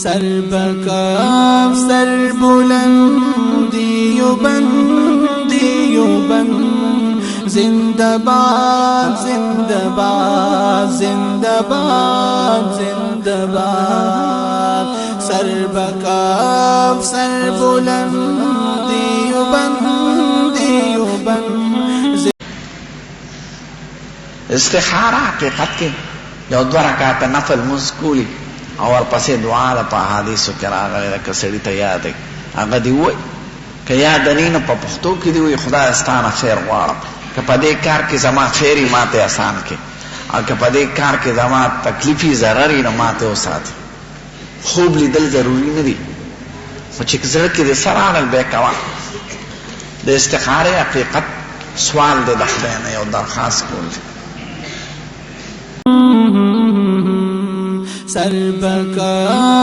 سر بکاف سر بلندی و بندی و بند زنده باد زنده باد زنده باد زنده باد سر بکاف سر بلندی و بندی و بند استخاره حقیقت کې یو 2 رکعات نفل مزکولی اور پسې دعا د په حدیثو کې راغلی ده که سړي ته یاد دی هغه دې ووایي که یاد نه نو په پښتو کې دې ووایي خدای ستانه خیر غواړم که په دې کار کې زما خیر یې ما ته اسان کړي او که په دې کار کې زما تکلیف یې ضرر یې نو ما ته وساتي خوب لیدل ضروري نه دي خو چې زړه کې دې څه راغلل بیا کوه د استخارې حقیقت سوال دی د خدای نه یو درخواست کول دی سر بکاف